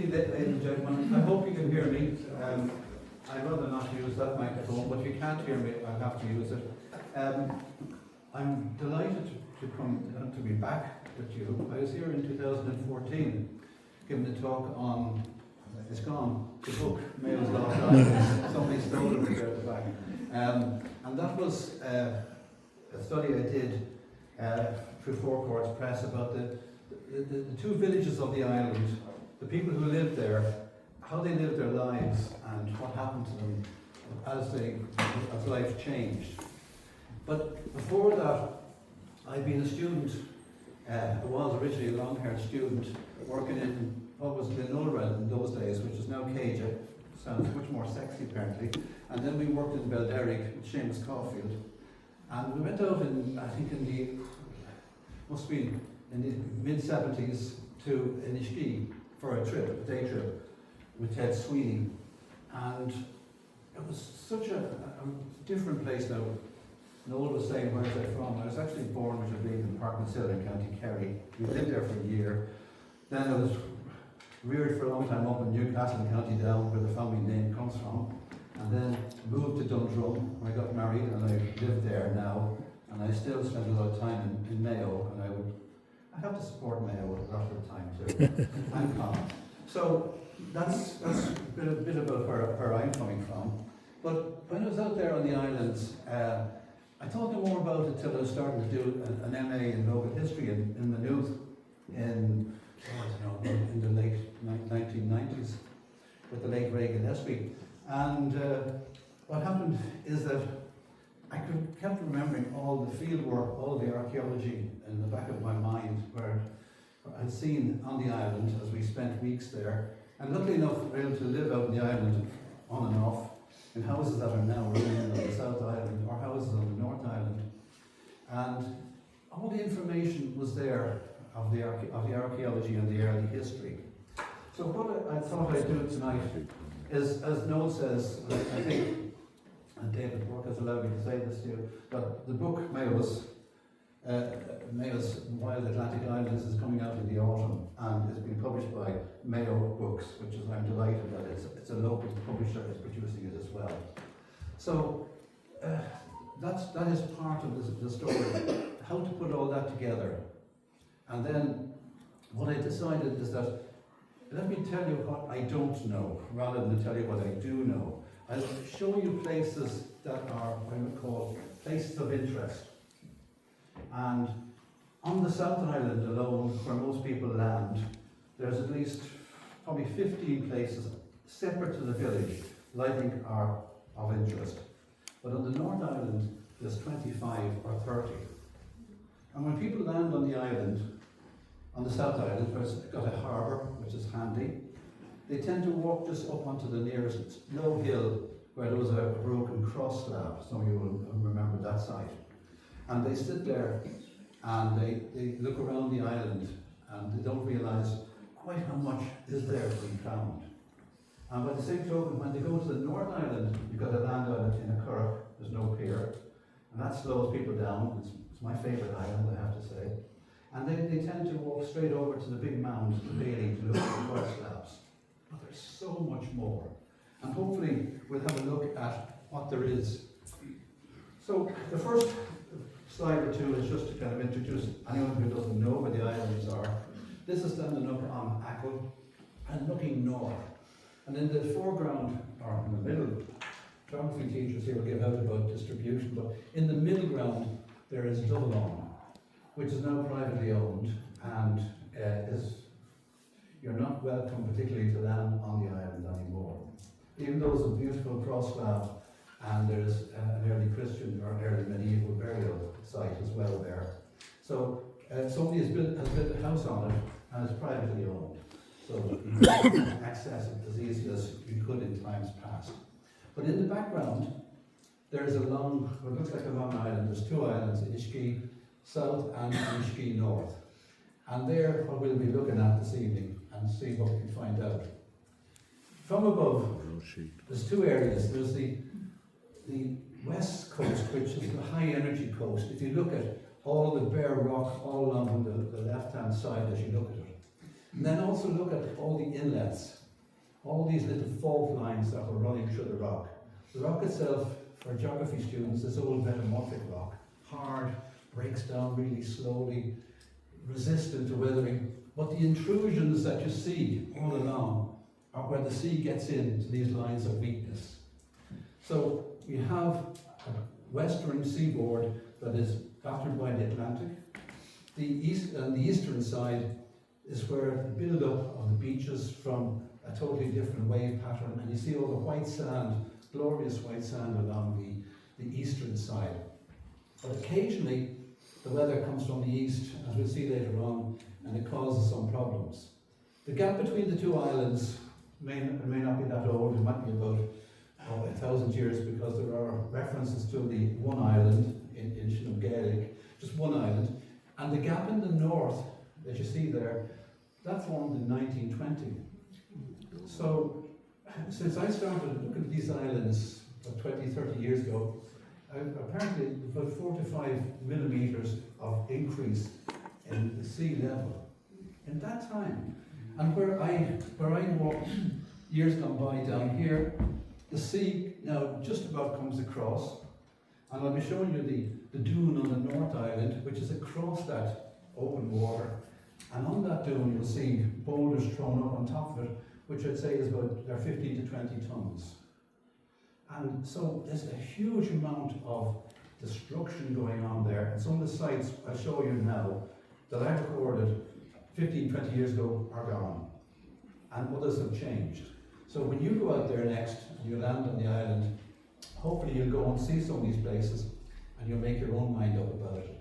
Ladies and gentlemen, I hope you can hear me. I'd rather not use that microphone, but if you can't hear me, I'll have to use it. I'm delighted to be back with you. I was here in 2014, giving a talk on, it's gone, the book, Mayo's Lost Islands. Somebody stole it there at the back. And that was a study I did through Four Courts Press about the two villages of the island, the people who lived there, how they lived their lives, and what happened to them as life changed. But before that, I'd been a student. I was originally a long-haired student working in what was Glenulra in those days, which is now Caja. Sounds much more sexy apparently. And then we worked in Belderrick with Seamus Caulfield. And we went out in, I think must be in the mid-70s to Inishkea for a day trip with Ted Sweeney. And it was such a different place now. Noel was saying, where was I from? I was actually born, which was in Parkinshill in County Kerry. We lived there for a year. Then I was reared for a long time up in Newcastle in County Down, where the family name comes from. And then moved to Dundrum, where I got married, and I live there now. And I still spend a lot of time in Mayo, and I have to support Mayo a lot of the time too. I'm calm. So that's a bit about where I'm coming from. But when I was out there on the islands, I thought no more about it till I was starting to do an MA in local history in Maynooth in the late 1990s with the late Ray Gillespie. And what happened is that I kept remembering all the field work, all the archaeology in the back of my mind where I'd seen on the island as we spent weeks there. And luckily enough, we were able to live out on the island on and off in houses that are now remain on the South Island or houses on the North Island. And all the information was there of the archaeology and the early history. So what I thought I'd do tonight is, as Noel says, I think, and David Burke has allowed me to say this to you, but the book Mayo's Wild Atlantic Islands is coming out in the autumn and is being published by Mayo Books, which is, I'm delighted that it's a local publisher is producing it as well. So that is part of the story, how to put all that together. And then what I decided is that let me tell you what I don't know, rather than tell you what I do know. I'll show you places that are what I would call places of interest. And on the South Island alone, where most people land, there's at least probably 15 places separate to the village that I think are of interest. But on the North Island, there's 25 or 30. And when people land on the island, on the South Island, where it's got a harbour, which is handy, they tend to walk just up onto the nearest low hill where there was a broken cross slab. Some of you will remember that site. And they sit there and they look around the island and they don't realise quite how much is there to be found. And by the same token, when they go to the North Island, you've got a land island in a curragh, there's no pier, and that slows people down. It's my favourite island, I have to say. And they tend to walk straight over to the big mound, the Bailey, to look at the cross slabs. But there's so much more. And hopefully we'll have a look at what there is. So the first slide or two is just to kind of introduce anyone who doesn't know where the islands are. This is standing up on Achill and looking north. And in the foreground, or in the middle, geography teachers here will give out about distribution, but in the middle ground there is Dorman, which is now privately owned and you're not welcome particularly to land on the island anymore. Even though it's a beautiful cross slab and there's an early Christian or early medieval burial site as well there. So somebody has built a house on it and it's privately owned. So you can access it as easy as you could in times past. But in the background, there's what looks like a long island. There's two islands, Inishkea South and Inishkea North. And there what we'll be looking at this evening and see what we can find out. From above, there's two areas. There's the west coast, which is the high energy coast. If you look at all the bare rock all along the left-hand side as you look at it. And then also look at all the inlets, all these little fault lines that were running through the rock. The rock itself, for geography students, is old metamorphic rock, hard, breaks down really slowly, resistant to weathering. But the intrusions that you see all along are where the sea gets into these lines of weakness. So we have a western seaboard that is battered by the Atlantic. The eastern side is where the build-up of the beaches from a totally different wave pattern, and you see all the white sand, glorious white sand along the eastern side. But occasionally the weather comes from the east, as we'll see later on, and it causes some problems. The gap between the two islands may not be that old. It might be about 1,000 years, because there are references to the one island in Gaelic, just one island. And the gap in the north that you see there, that formed in 1920. So since I started looking at these islands 20, 30 years ago, apparently about 4 to 5 millimeters of increase in the sea level in that time. And where I walked years gone by down here, the sea now just about comes across, and I'll be showing you the dune on the North Island, which is across that open water. And on that dune you'll see boulders thrown up on top of it, which I'd say is about, they're 15 to 20 tons. And so there's a huge amount of destruction going on there. And some of the sites I'll show you now that I recorded 15, 20 years ago are gone. And others have changed. So when you go out there next and you land on the island, hopefully you'll go and see some of these places and you'll make your own mind up about it.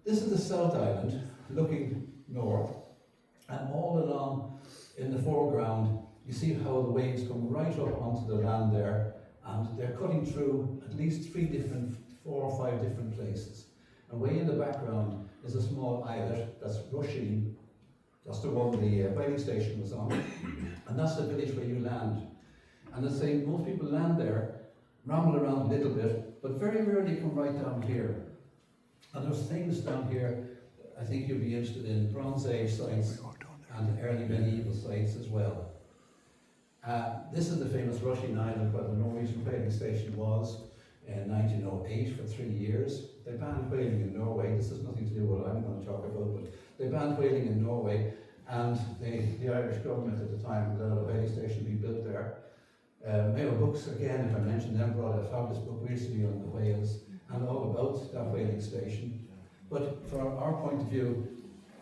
This is the South Island, looking north, and all along in the foreground you see how the waves come right up onto the land there, and they're cutting through at least 4 or 5 different places. And way in the background is a small islet that's rushing. That's the one the whaling station was on, and that's the village where you land. And they say most people land there, ramble around a little bit, but very rarely come right down here. And there's things down here I think you'll be interested in, Bronze Age sites and early medieval sites as well. This is the famous Rushing Island where the Norwegian whaling station was in 1908 for 3 years. They banned whaling in Norway. This has nothing to do with what I'm going to talk about, but they banned whaling in Norway, and the Irish government at the time allowed a whaling station to be built there. Mayo Books, again, if I mention them, brought a fabulous book recently on the whales and all about that whaling station. But from our point of view,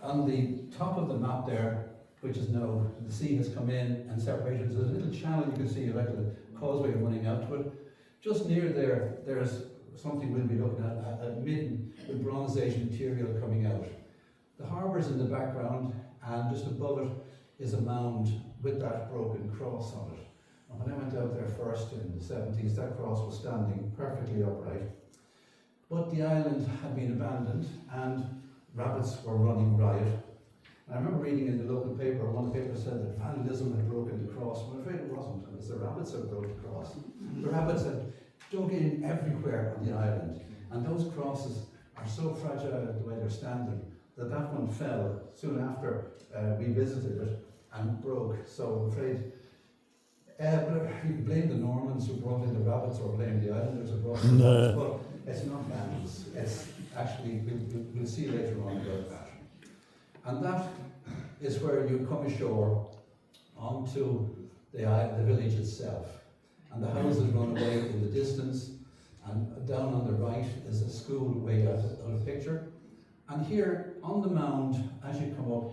on the top of the map there, which is now, the sea has come in and separated. There's a little channel you can see, like a causeway running out to it. Just near there, there's something we'll be looking at, a midden with Bronze Age material coming out. The harbour's in the background, and just above it is a mound with that broken cross on it. And when I went out there first in the 70s, that cross was standing perfectly upright. But the island had been abandoned, and rabbits were running riot. I remember reading in the local paper, one of the papers said that vandalism had broken the cross. I'm afraid it wasn't, it was the rabbits that broke the cross. The rabbits had dug in everywhere on the island, and those crosses are so fragile the way they're standing that that one fell soon after we visited it and broke. So I'm afraid, but you can blame the Normans who brought in the rabbits, or blame the islanders who brought in the rabbits, but it's not vandals. It's actually, we'll see later on about that. And that is where you come ashore onto the village itself. And the houses run away in the distance, and down on the right is a school way out of the picture. And here on the mound, as you come up,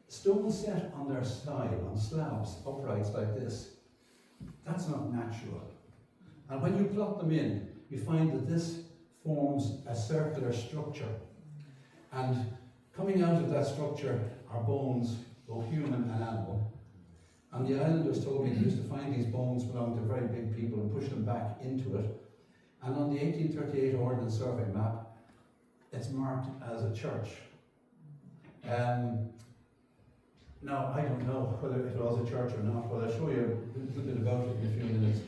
stones set on their side, on slabs, uprights like this. That's not natural. And when you plot them in, you find that this forms a circular structure. And coming out of that structure are bones, both human and animal. And the islanders told me they used to find these bones belonging to very big people and push them back into it. And on the 1838 Ordnance Survey map, it's marked as a church. Now, I don't know whether it was a church or not, but I'll show you a little bit about it in a few minutes.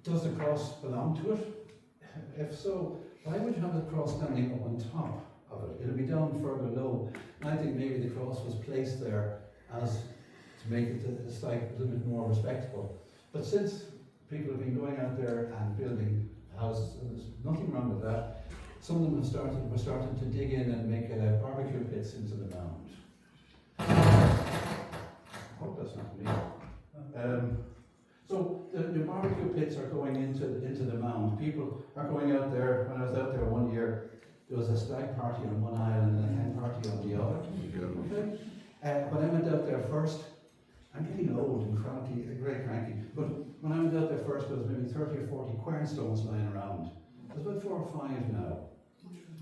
Does the cross belong to it? If so, why would you have the cross standing up on top of it. It'll be down further low. And I think maybe the cross was placed there as to make it the site a little bit more respectable. But since people have been going out there and building houses, and there's nothing wrong with that, some of them were starting to dig in and make barbecue pits into the mound. I hope that's not me. So the barbecue pits are going into the mound. People are going out there. When I was out there one year, there was a stag party on one island and a hen party on the other. Okay. When I went out there first, I'm getting old and cranky, very cranky, but when I went out there first, there was maybe 30 or 40 quernstones lying around. There's about 4 or 5 now.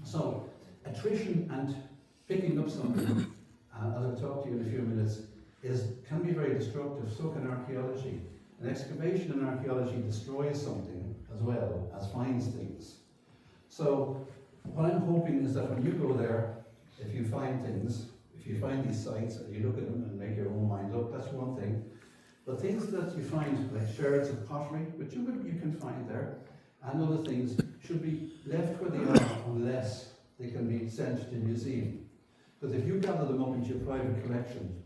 So attrition and picking up something, as I'll talk to you in a few minutes, can be very destructive. So can archaeology. An excavation in archaeology destroys something as well as finds things. So what I'm hoping is that when you go there, if you find things, if you find these sites and you look at them and make your own mind up, that's one thing. But things that you find, like sherds of pottery, which you can find there, and other things should be left where they are unless they can be sent to the museum. Because if you gather them up into your private collection,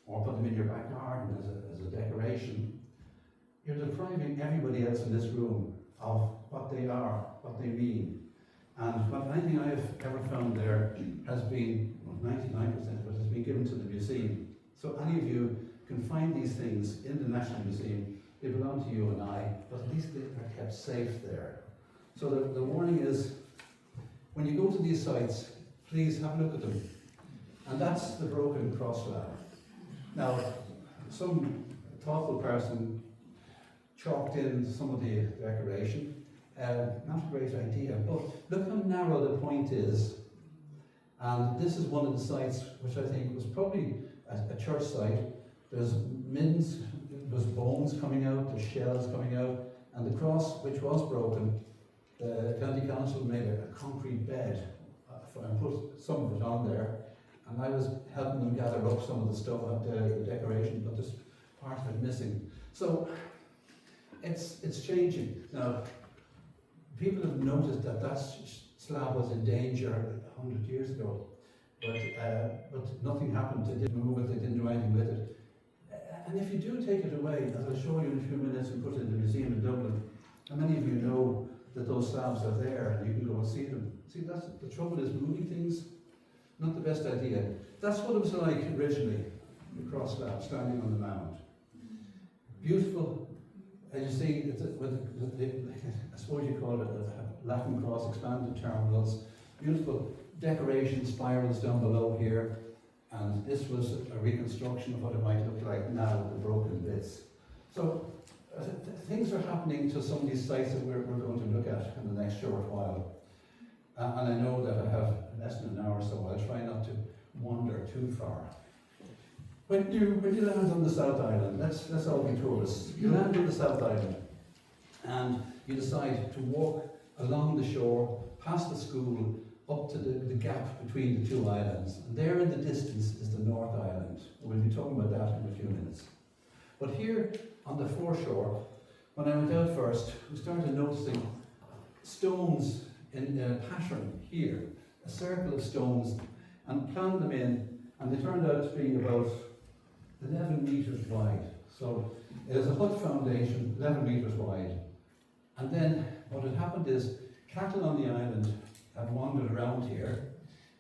or put them in your back garden as a decoration, you're depriving everybody else in this room of what they are, what they mean. And anything I have ever found there has been, 99% of it has been given to the museum. So any of you can find these things in the National Museum. They belong to you and I, but at least they are kept safe there. So the warning is, when you go to these sites, please have a look at them. And that's the broken cross slab. Now, some thoughtful person chalked in some of the decoration. Not a great idea, but look how narrow the point is. And this is one of the sites which I think was probably a church site. There's mints, there's bones coming out, there's shells coming out, and the cross, which was broken, the county council made a concrete bed and put some of it on there. And I was helping them gather up some of the stuff, the decoration, but there's part of it missing. So it's changing. Now, people have noticed that slab was in danger 100 years ago, but nothing happened. They didn't move it, they didn't do anything with it. And if you do take it away, as I'll show you in a few minutes and put it in the museum in Dublin, how many of you know that those slabs are there and you can go and see them? See, that's the trouble, is moving things, not the best idea. That's what it was like originally, the cross slab standing on the mound. Beautiful. And you see, I suppose you call it a Latin cross, expanded terminals, beautiful decoration spirals down below here, and this was a reconstruction of what it might look like now with the broken bits. So things are happening to some of these sites that we're going to look at in the next short while. And I know that I have less than an hour, so I'll try not to wander too far. When you land on the South Island, let's all be tourists. You land on the South Island and you decide to walk along the shore, past the school, up to the gap between the two islands. And there in the distance is the North Island. We'll be talking about that in a few minutes. But here on the foreshore, when I went out first, we started noticing stones in a pattern here, a circle of stones, and planned them in, and they turned out to be about 11 meters wide. So it is a hut foundation, 11 meters wide. And then what had happened is cattle on the island had wandered around here,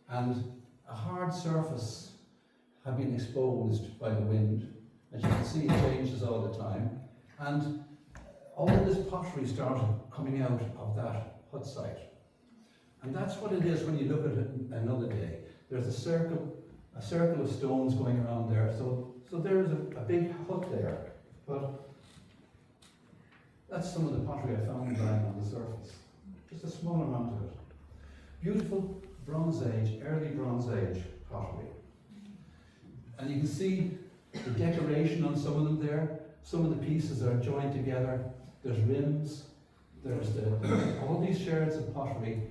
and a hard surface had been exposed by the wind. As you can see, it changes all the time. And all of this pottery started coming out of that hut site. And that's what it is when you look at it another day. There's a circle of stones going around there. So there's a big hut there. But that's some of the pottery I found lying on the surface. Just a small amount of it. Beautiful Bronze Age, early Bronze Age pottery. And you can see the decoration on some of them there. Some of the pieces are joined together. There's rims. There's all these sherds of pottery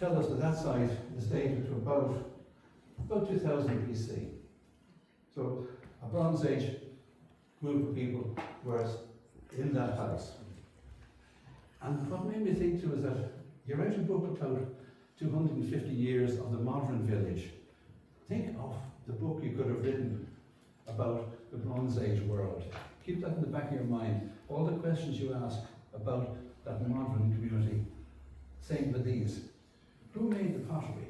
tell us that site is dated to about 2000 BC. So a Bronze Age group of people were in that house. And what made me think too is that you're out in Buccleuch 250 years of the modern village. Think of the book you could have written about the Bronze Age world. Keep that in the back of your mind. All the questions you ask about that modern community. Same with these. Who made the pottery?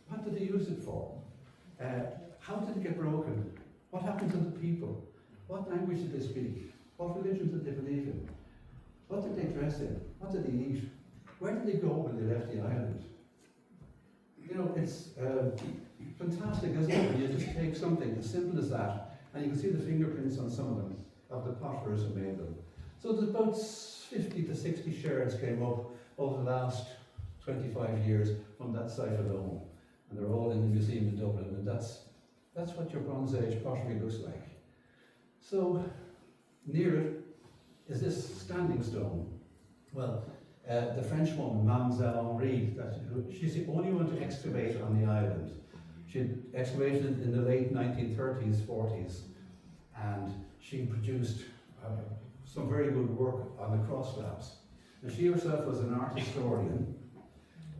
What did they use it for? How did it get broken? What happened to the people? What language did they speak? What religion did they believe in? What did they dress in? What did they eat? Where did they go when they left the island? You know, it's fantastic, isn't it? When you just take something as simple as that, and you can see the fingerprints on some of them, of the potterers who made them. So there's about 50 to 60 sherds came up over the last 25 years from that site alone. And they're all in the museum in Dublin, and that's what your Bronze Age pottery looks like. So, near it is this standing stone. Well, the French woman, Mademoiselle Henri, she's the only one to excavate on the island. She excavated in the late 1930s, 40s, and she produced some very good work on the cross slabs. Now, she herself was an art historian,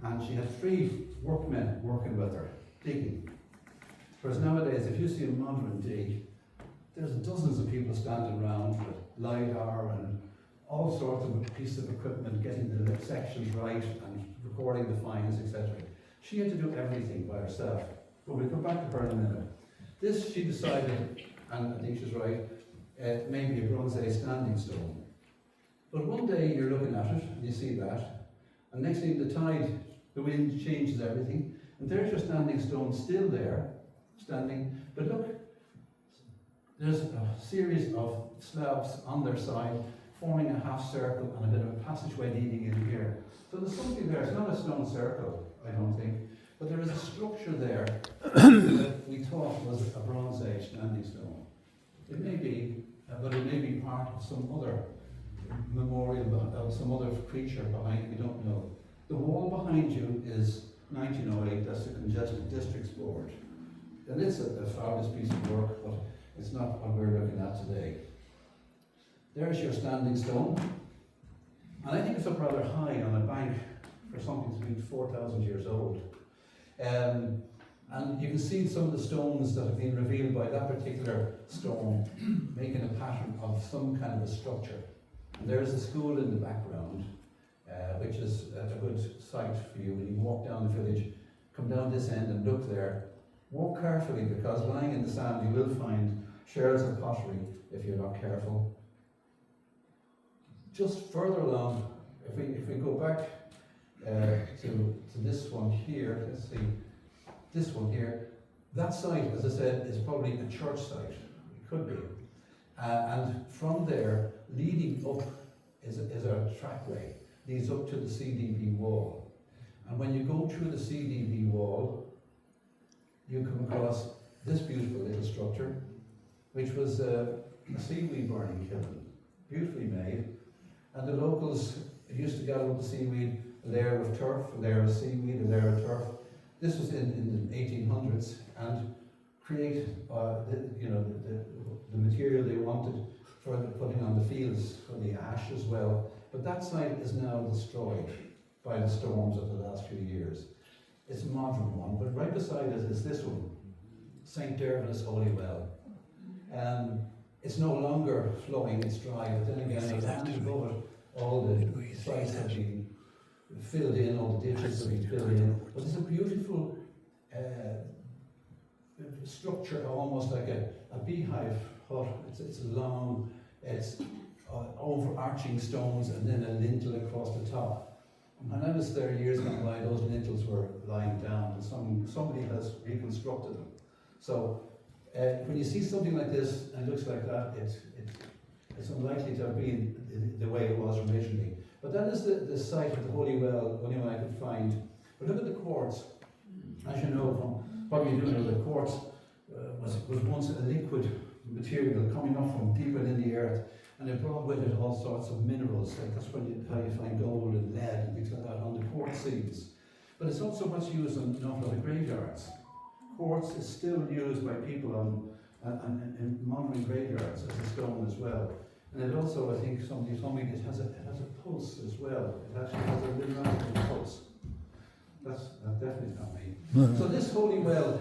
and she had 3 workmen working with her, digging. Whereas nowadays, if you see a modern dig, there's dozens of people standing around with LiDAR and all sorts of pieces of equipment, getting the sections right and recording the finds, etc. She had to do everything by herself. But we'll come back to her in a minute. This, she decided, and I think she's right, maybe a Bronze Age standing stone. But one day you're looking at it, and you see that, and next thing the tide, the wind changes everything, and there's your standing stone still there, standing. But look, there's a series of slabs on their side, forming a half circle and a bit of a passageway leading in here. So there's something there. It's not a stone circle, I don't think, but there is a structure there that we thought was a Bronze Age standing stone. It may be, but it may be part of some other memorial of some other creature behind. We don't know. The wall behind you is 1908. That's the Congested Districts Board, and it's a fabulous piece of work, but it's not what we're looking at today. There's your standing stone, and I think it's up rather high on a bank for something to be 4,000 years old. And you can see some of the stones that have been revealed by that particular stone, making a pattern of some kind of a structure. And there is a school in the background, which is a good site for you. When you walk down the village, come down this end and look there. Walk carefully, because lying in the sand you will find sherds of pottery if you're not careful. Just further along, if we go back to this one here, let's see, this one here, that site, as I said, is probably a church site. It could be. And from there, leading up is a trackway, leads up to the CDB wall. And when you go through the CDB wall, you come across this beautiful little structure, which was a seaweed burning kiln, beautifully made. And the locals used to gather up the seaweed, a layer of turf, a layer of seaweed, a layer of turf. This was in the 1800s, and create the material they wanted for putting on the fields, for the ash as well. But that site is now destroyed by the storms of the last few years. It's a modern one, but right beside it is this one, St. Dervinus Holy Well. It's no longer flowing, it's dry, but then again, the land above it, all the sites have been filled in, all the ditches have been filled in. But it's a beautiful structure, almost like a beehive hut. It's long, it's overarching stones, and then a lintel across the top. And I was there years gone by, those lintels were lying down, and somebody has reconstructed them. So when you see something like this and it looks like that, it's unlikely to have been the way it was originally. But that is the site of the Holy Well, only one I could find. But look at the quartz. As you know, from what you do know, the quartz was once a liquid material coming up from deep within the earth, and it brought with it all sorts of minerals. Like that's how you find gold and lead and things like that on the quartz seams. But it's also what's used in a lot of graveyards. Quartz is still used by people in modern graveyards as a stone as well. And it also, I think somebody told me, it has a pulse as well. It actually has a little pulse. That's definitely not me. So this holy well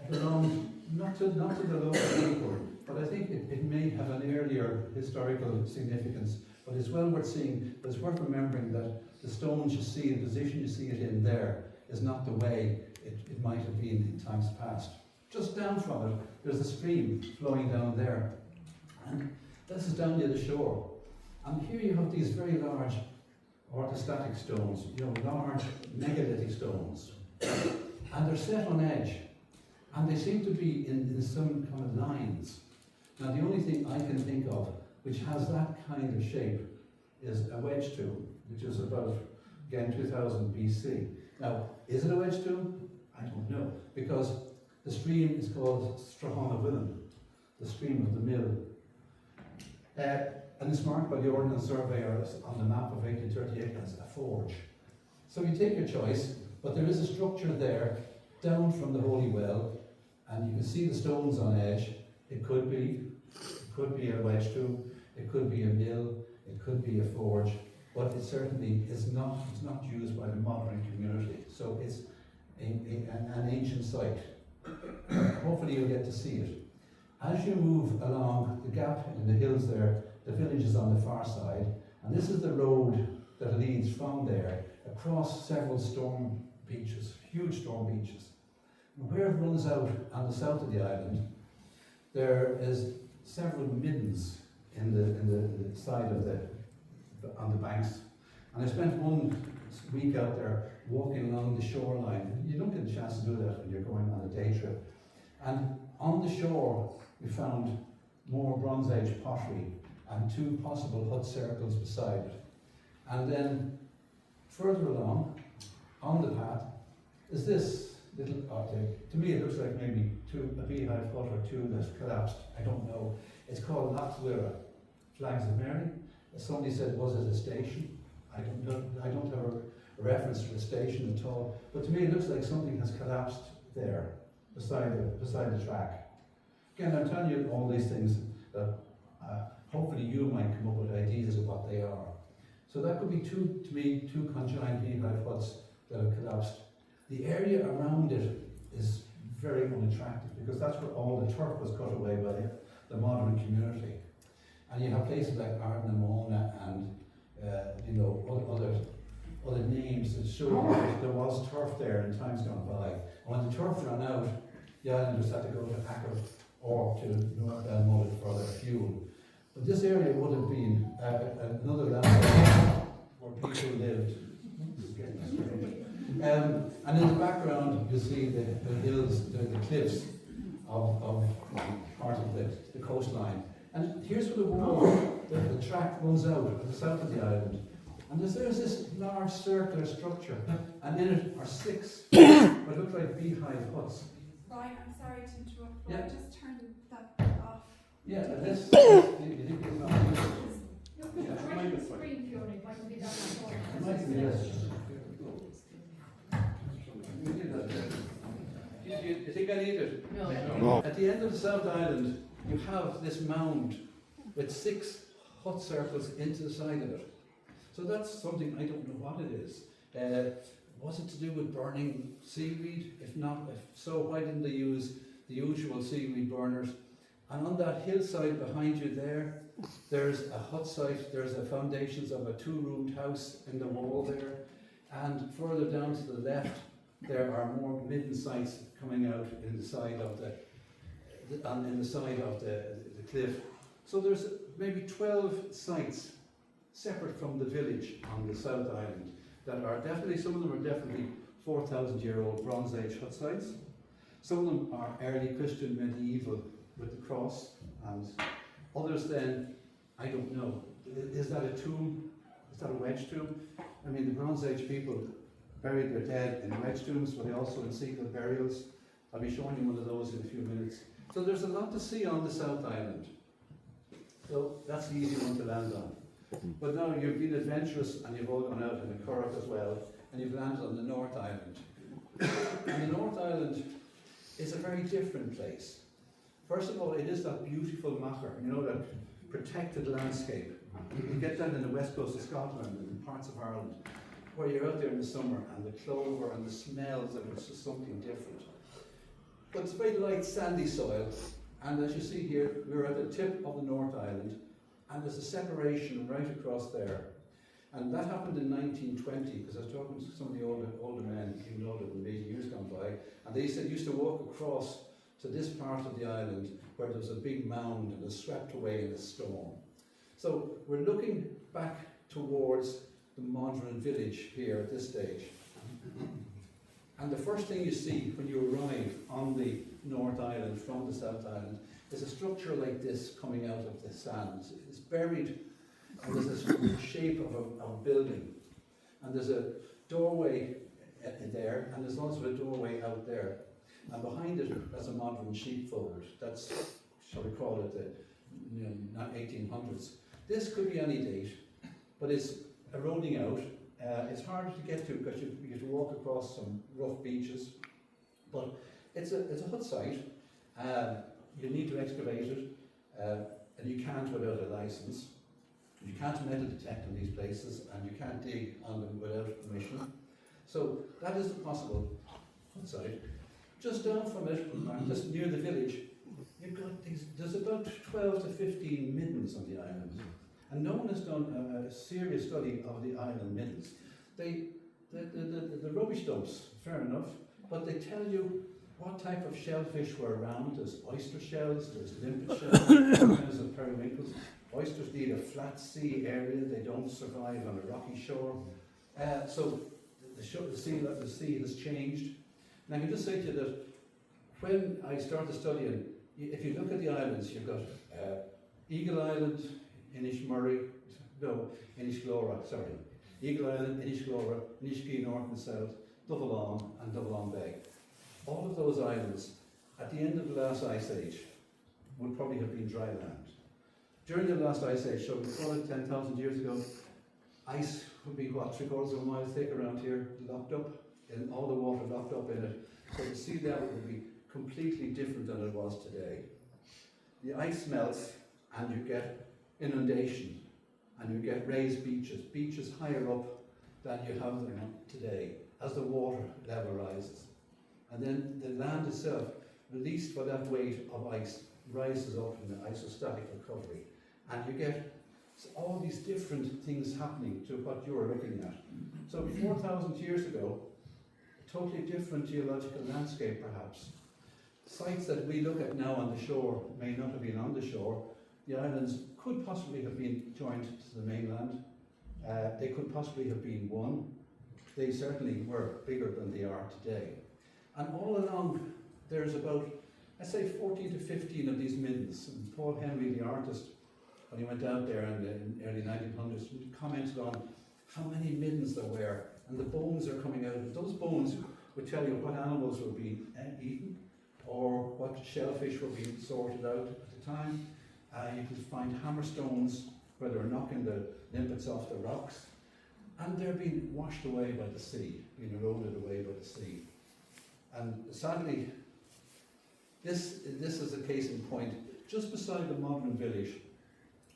belonged not to the local people, but I think it may have an earlier historical significance. But it's well worth seeing, but it's worth remembering that the stones you see, the position you see it in there, is not the way it might have been in times past. Just down from it, there's a stream flowing down there. And this is down near the shore. And here you have these very large orthostatic stones, large megalithic stones. And they're set on edge. And they seem to be in some kind of lines. Now the only thing I can think of which has that kind of shape is a wedge tomb, which is about, again, 2000 BC. Now, is it a wedge tomb? I don't know, because the stream is called Strathonavillin, the stream of the mill. And it's marked by the Ordnance Surveyor on the map of 1838 as a forge. So you take your choice, but there is a structure there down from the Holy Well, and you can see the stones on edge. It could be a wedge tomb, it could be a mill, it could be a forge, but it certainly is not used by the modern community. So it's an ancient site. Hopefully you'll get to see it. As you move along the gap in the hills there, the village is on the far side, and this is the road that leads from there across several storm beaches, huge storm beaches. And where it runs out on the south of the island, there is several middens in the side of on the banks. And I spent 1 week out there walking along the shoreline. You don't get a chance to do that when you're going on a day trip. And on the shore, we found more Bronze Age pottery and 2 possible hut circles beside it. And then further along, on the path, is this little object. To me it looks like maybe a beehive hut or 2 that's collapsed. I don't know. It's called Laxwira, Flags of Mary. Somebody said, was it a station? I don't know. I don't have a reference to a station at all. But to me it looks like something has collapsed there, beside the track. Again, I'm telling you all these things that hopefully you might come up with ideas of what they are. So that could be to me, 2 conjoined beehive huts that have collapsed. The area around it is very unattractive because that's where all the turf was cut away by the modern community. And you have places like Ardnamona and other names that show that there was turf there in times gone by. And when the turf ran out, the islanders had to go to Acker or to North Balmullet for their fuel. But this area would have been another land where people lived. And in the background, you see the hills, the cliffs of part of the coastline. And here's where the wall, the track runs out at the south of the island. And there's this large circular structure, and in it are 6 what look like beehive huts. Right, I'm sorry to interrupt, but Yeah. I just turned that off. Yeah, and this, you think it's not Look, right on the screen, Fiona, it might be that one. it might be this. You think I need it? No. At the end of the South Island, you have this mound with 6 hut circles into the side of it. So that's something, I don't know what it is. Was it to do with burning seaweed? If not, if so, why didn't they use the usual seaweed burners? And on that hillside behind you there's a hut site, there's the foundations of a 2-roomed house in the wall there. And further down to the left, there are more midden sites coming out in the side of the cliff. So there's maybe 12 sites separate from the village on the South Island that are definitely, some of them are definitely 4,000-year-old Bronze Age hut sites. Some of them are early Christian medieval with the cross, and others then, I don't know. Is that a tomb? Is that a wedge tomb? I mean, the Bronze Age people buried their dead in wedge tombs, but they also in secret burials. I'll be showing you one of those in a few minutes. So there's a lot to see on the South Island. So that's the easy one to land on. But now you've been adventurous and you've all gone out in the Curragh as well, and you've landed on the North Island. And the North Island is a very different place. First of all, it is that beautiful macher, that protected landscape. You get that in the west coast of Scotland and in parts of Ireland, where you're out there in the summer and the clover and the smells, and it's just something different. But it's very light sandy soil, and as you see here, we're at the tip of the North Island, and there's a separation right across there. And that happened in 1920, because I was talking to some of the older men, even older than me, years gone by, and they said used to walk across to this part of the island where there was a big mound and it was swept away in a storm. So we're looking back towards the modern village here at this stage. And the first thing you see when you arrive on the North Island from the South Island is a structure like this coming out of the sands. It's buried, and there's this shape of a building. And there's a doorway there, and there's also a doorway out there. And behind it, there's a modern sheepfold. That's, shall we call it, the 1800s. This could be any date, but it's eroding out. It's hard to get to because you have to walk across some rough beaches. But it's a hut site. You need to excavate it, and you can't without a license. You can't metal detect in these places, and you can't dig on them without permission. So that is a possible hut site. Just down from it, just near the village, you've got there's about 12 to 15 middens on the island. And no one has done a serious study of the island middens. The rubbish dumps, fair enough, but they tell you what type of shellfish were around. There's oyster shells, there's limpet shells, kinds of periwinkles. Oysters need a flat sea area, they don't survive on a rocky shore. So the sea has changed. And I can just say to you that when I started studying, if you look at the islands, you've got Eagle Island, Inishkea, Eagle Island, Inishkea North and South, Double and Double Bay. All of those islands, at the end of the last ice age, would probably have been dry land. During the last ice age, so we call it 10,000 years ago, ice would be what, 3/4 of a mile thick around here, locked up, and all the water locked up in it. So the sea level would be completely different than it was today. The ice melts and you get inundation, and you get raised beaches higher up than you have them today as the water level rises. And then the land itself, released by that weight of ice, rises up in the isostatic recovery. And you get all these different things happening to what you're looking at. So 4,000 years ago, a totally different geological landscape perhaps. Sites that we look at now on the shore may not have been on the shore. The islands could possibly have been joined to the mainland. They could possibly have been one. They certainly were bigger than they are today. And all along, there's about, I'd say 14 to 15 of these middens. And Paul Henry, the artist, when he went out there in the early 1900s, commented on how many middens there were, and the bones are coming out. And those bones would tell you what animals were being eaten, or what shellfish were being sorted out at the time. You could find hammerstones where they were knocking the limpets off the rocks, and they're being washed away by the sea, being eroded away by the sea. And sadly, this is a case in point, just beside the modern village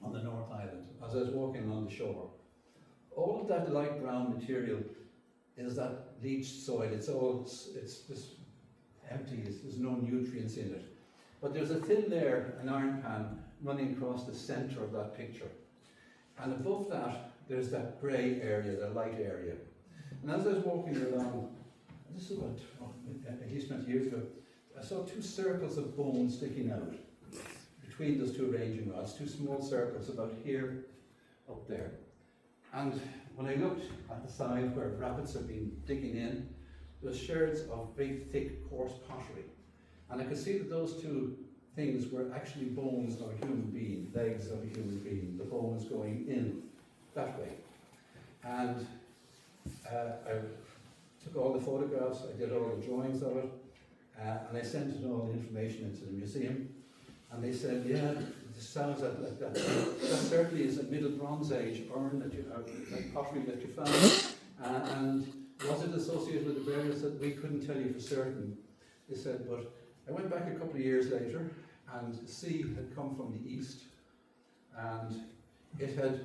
on the North Island, as I was walking on the shore. All of that light brown material is that leached soil. It's just empty, there's no nutrients in it. But there's a thin layer, an iron pan, running across the centre of that picture. And above that, there's that grey area, the light area. And as I was walking along, this is about at least 20 years ago, I saw two circles of bone sticking out between those two ranging rods, two small circles about here, up there. And when I looked at the side where rapids have been digging in, there was sherds of big, thick, coarse pottery. And I could see that those two things were actually bones of a human being, legs of a human being, the bones going in that way. And I took all the photographs, I did all the drawings of it, and I sent it all the information into the museum. And they said, yeah, this sounds like that. That certainly is a Middle Bronze Age urn that you have, like pottery that you found. And was it associated with the burials that we couldn't tell you for certain? They said, but I went back a couple of years later, and the sea had come from the east, and it had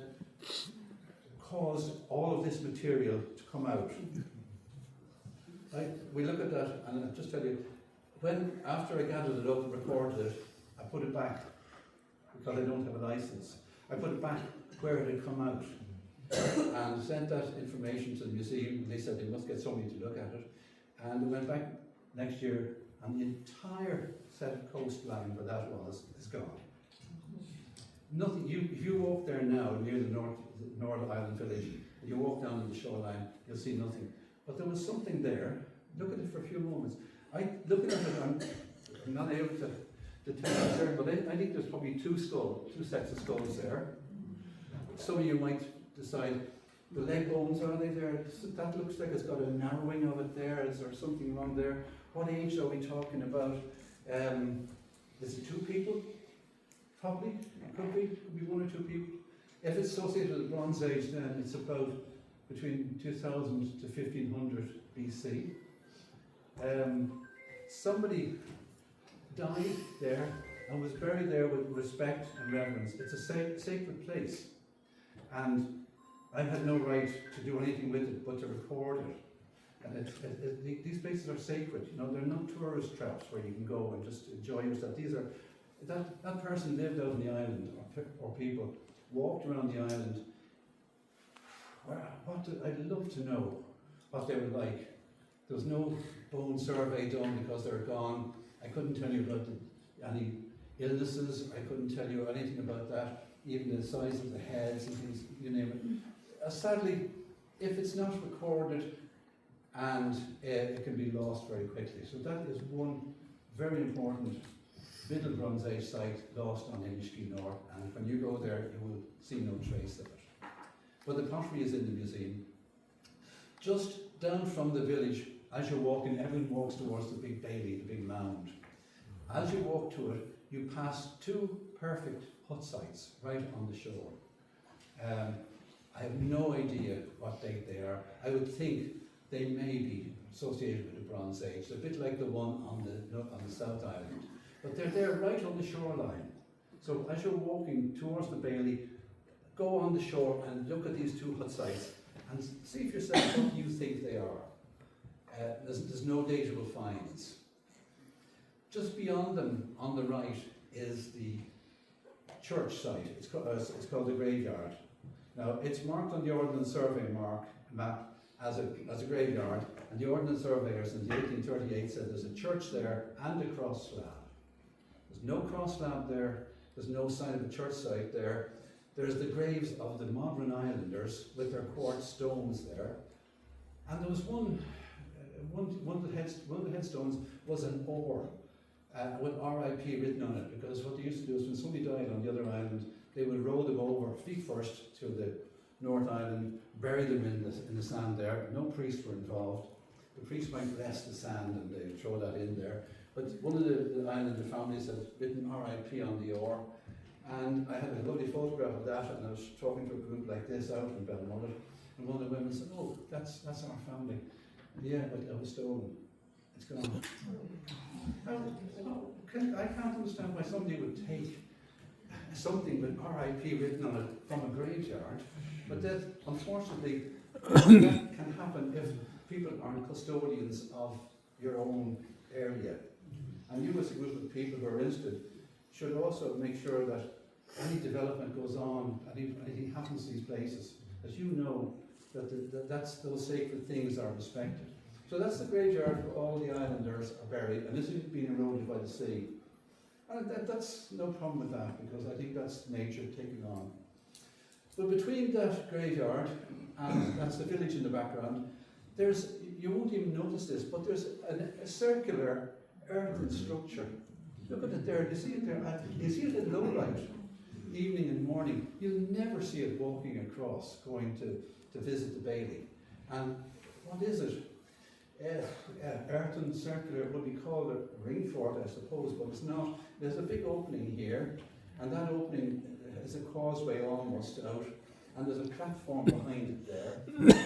caused all of this material to come out. We look at that, and I'll just tell you, after I gathered it up and recorded it, I put it back, because I don't have a license. I put it back where it had come out, and sent that information to the museum. They said they must get somebody to look at it, and I went back next year, and the entire set of coastline where that was is gone. Nothing. If you walk there now near the North Island village, and you walk down to the shoreline, you'll see nothing. But there was something there. Look at it for a few moments. Looking at it, I'm not able to tell you for certain, but I think there's probably two sets of skulls there. Some of you might decide, the leg bones, are they there? That looks like it's got a narrowing of it there. Is there something wrong there? What age are we talking about? Is it two people? Probably. Could be one or two people. If it's associated with the Bronze Age, then it's about between 2000 to 1500 BC. Somebody died there and was buried there with respect and reverence. It's a sacred place, and I had no right to do anything with it but to record it. And these places are sacred. You know, they're not tourist traps where you can go and just enjoy yourself. That person lived out on the island, or people walked around the island. I'd love to know what they were like. There was no bone survey done because they're gone. I couldn't tell you about any illnesses. I couldn't tell you anything about that. Even the size of the heads and things, you name it. Sadly, if it's not recorded, and it can be lost very quickly. So that is one very important Middle Bronze Age site lost on Inishkea North, and when you go there, you will see no trace of it. But the pottery is in the museum. Just down from the village, as you're walking, everyone walks towards the big bailey, the big mound. As you walk to it, you pass two perfect hut sites right on the shore. I have no idea what date they are. I would think they may be associated with the Bronze Age, a bit like the one on the South Island. But they're there right on the shoreline. So as you're walking towards the bailey, go on the shore and look at these two hut sites and see for yourself what you think they are. There's no datable finds. Just beyond them, on the right, is the church site. It's called the graveyard. Now, it's marked on the Ordnance Survey map as a graveyard, and the Ordnance Surveyors in 1838 said there's a church there and a cross slab. There's no cross slab there, there's no sign of a church site there. There's the graves of the modern islanders with their quartz stones there. And there was one of the headstones was an oar with RIP written on it, because what they used to do is when somebody died on the other island, they would roll them over feet first to the North Island, bury them in the sand there. No priests were involved. The priest might bless the sand and they'd throw that in there. But one of the islander families had written RIP on the oar, and I had a lovely photograph of that, and I was talking to a group like this out in Belmullet, and one of the women said, "Oh, that's our family." Yeah, but it was stolen. It's gone. I can't understand why somebody would take something with RIP written on it from a graveyard, but that, unfortunately, that can happen if people aren't custodians of your own area. And you, as a group of people who are interested, should also make sure that any development goes on, anything happens to these places, that you know that those sacred things are respected. So that's the graveyard where all the islanders are buried, and this is being eroded by the sea. And that's no problem with that, because I think that's nature taking on. But between that graveyard, and that's the village in the background, you won't even notice this, but there's a circular earthen structure. Look at it there, you see it there, you see it in low light, evening and morning. You'll never see it walking across, going to visit the bailey. And what is it? Earthen circular, what we call a ring fort, I suppose, but it's not. There's a big opening here, and that opening is a causeway almost out, and there's a platform behind it there.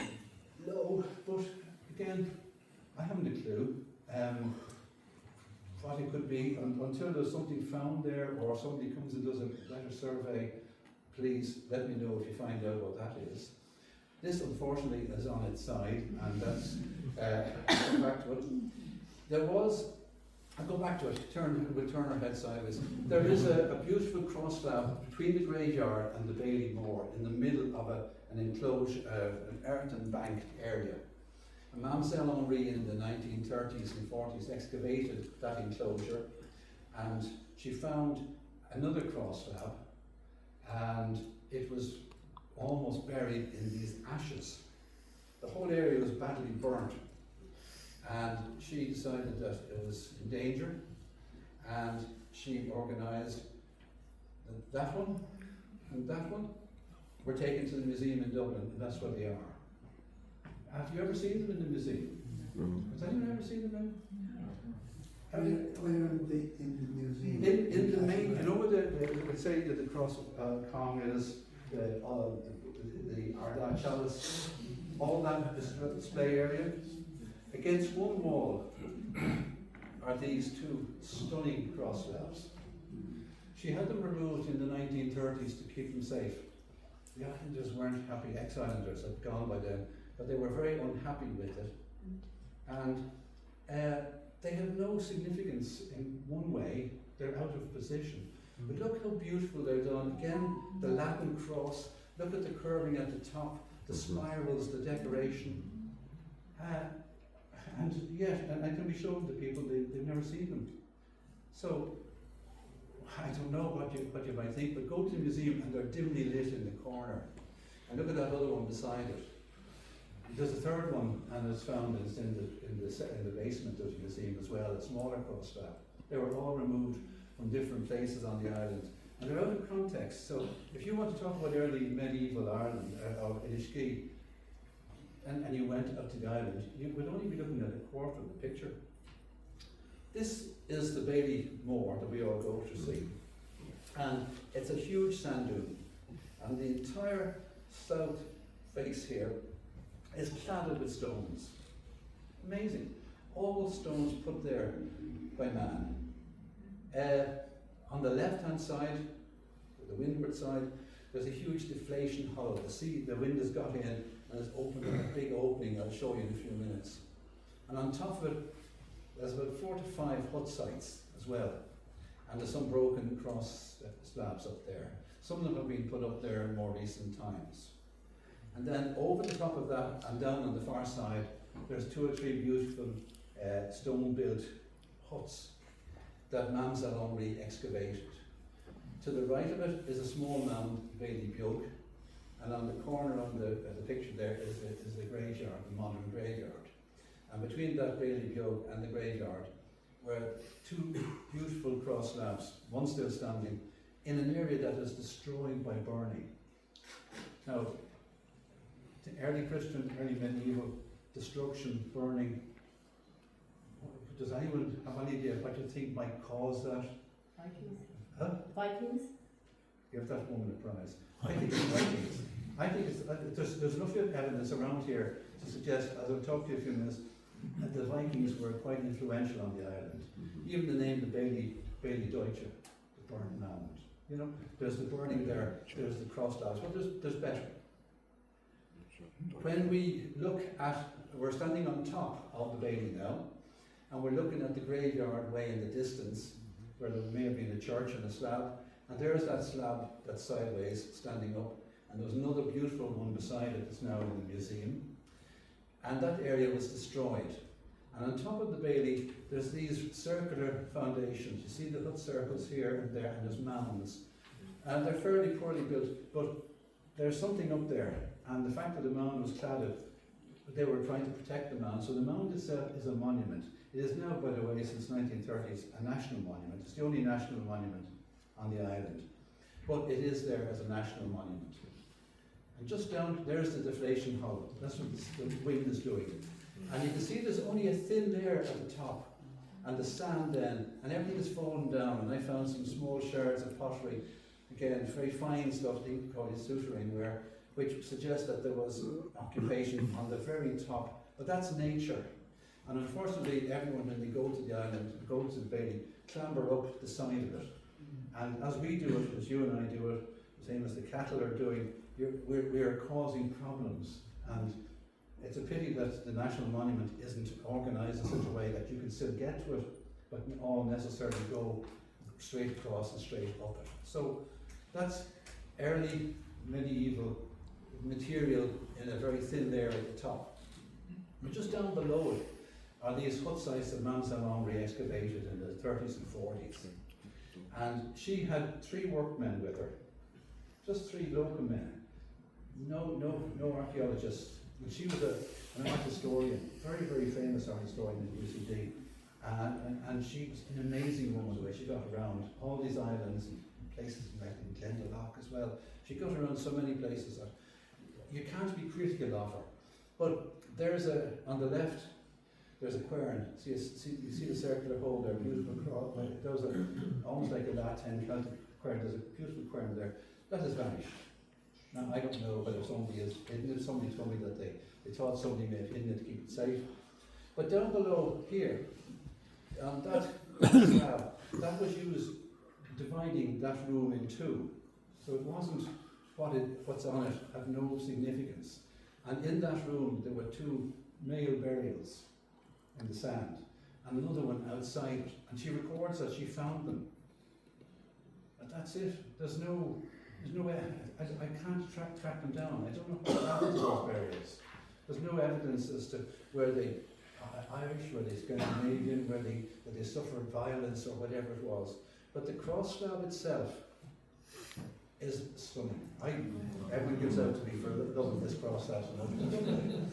Low, but again, I haven't a clue what it could be until there's something found there, or somebody comes and does a better survey. please let me know if you find out what that is. This unfortunately is on its side, and that's, I'll come back to it. There was, I'll go back to it, we'll turn our head sideways. There is a beautiful cross slab between the graveyard and the Bailey Moor in the middle of an enclosed, an earthen bank area. And Mademoiselle Henri in the 1930s and 40s excavated that enclosure, and she found another cross slab, and it was almost buried in these ashes. The whole area was badly burnt, and she decided that it was in danger, and she organised that one and that one were taken to the museum in Dublin, and that's where they are. Have you ever seen them in the museum? Has anyone ever seen them in? Where in the museum? In the main, you know where let's say that the cross Kong is, the Ardagh chalice, all that display area. Against one wall are these two stunning cross slabs. She had them removed in the 1930s to keep them safe. The islanders weren't happy, ex-islanders had gone by then, but they were very unhappy with it. And they have no significance in one way, they're out of position. But look how beautiful they're done. Again, the Latin cross, look at the curving at the top, the spirals, the decoration. And I can be shown to people, they've never seen them. So, I don't know what you might think, but go to the museum and they're dimly lit in the corner. And look at that other one beside it. There's a third one, and it's found in the basement of the museum as well, a smaller cross slab. They were all removed from different places on the island, and they're out of context. So, if you want to talk about early medieval Ireland, or Inishkea, and you went up to the island, you would only be looking at a quarter of the picture. This is the Bailey Moor that we all go to see, and it's a huge sand dune, and the entire south face here is cladded with stones. Amazing. All stones put there by man. On the left-hand side, the windward side, there's a huge deflation hollow. The wind has got in and has opened up a big opening I'll show you in a few minutes. And on top of it, there's about 4 to 5 hut sites as well. And there's some broken cross slabs up there. Some of them have been put up there in more recent times. And then over the top of that, and down on the far side, there's 2 or 3 beautiful stone-built huts that Mademoiselle Henri excavated. To the right of it is a small mound, Bailey Bioch, and on the corner on the picture there is the graveyard, the modern graveyard. And between that Bailey Bioch and the graveyard were 2 beautiful cross slabs, one still standing, in an area that is destroyed by burning. Now, the early Christian, early medieval destruction, burning, does anyone have any idea what you think might cause that? Vikings. Huh? Vikings? Give that woman a prize. I think it's Vikings. I think it's, there's enough evidence around here to suggest, as I'll talk to you in a few minutes, that the Vikings were quite influential on the island. Even the name, the Bailey Deutsche, the burnt mound. You know, there's the burning there, there's the cross slabs, but there's better. When we look at, we're standing on top of the Bailey now, and we're looking at the graveyard way in the distance, where there may have been a church and a slab, and there's that slab that's sideways, standing up, and there's another beautiful one beside it that's now in the museum. And that area was destroyed. And on top of the Bailey, there's these circular foundations. You see the hut circles here and there, and there's mounds. And they're fairly poorly built, but there's something up there. And the fact that the mound was cladded, they were trying to protect the mound. So the mound itself is a monument. It is now, by the way, since 1930s, a national monument. It's the only national monument on the island. But it is there as a national monument. And just down, there's the deflation hollow. That's what the wind is doing. And you can see there's only a thin layer at the top, and the sand then, and everything has fallen down. And I found some small shards of pottery, again, very fine stuff, called souterrain ware, which suggests that there was occupation on the very top. But that's nature. And unfortunately, everyone, when they go to the island, go to the Bailey, clamber up the side of it. And as we do it, as you and I do it, same as the cattle are doing. We are causing problems, and it's a pity that the National Monument isn't organised in such a way that you can still get to it, but all necessarily go straight across and straight up it. So that's early medieval material in a very thin layer at the top. But just down below it are these hut sites that Mme. Saint-Henri excavated in the 30s and 40s. And she had 3 workmen with her, just 3 local men, no archaeologists. But she was an art historian, very, very famous art historian at UCD. And she was an amazing woman the way she got around all these islands and places like in Glendalough as well. She got around so many places that you can't be critical of her. But on the left, there's a quern. You see the circular hole there, beautiful cross. Those are almost like a Latin Celtic quern. There's a beautiful quern there. That has vanished. Now, I don't know whether somebody has hidden it. Somebody told me that they thought somebody may have hidden it to keep it safe. But down below here, that slab, that was used dividing that room in 2. So it wasn't what's on it had no significance. And in that room there were 2 male burials in the sand, and another one outside. And she records that she found them. But that's it. There's no way. I can't track them down. I don't know what happened to those burials. There's no evidence as to where they Irish, were they Scandinavian, where they suffered violence or whatever it was. But the cross slab itself is stunning. Everyone gives out to me for loving this cross slab.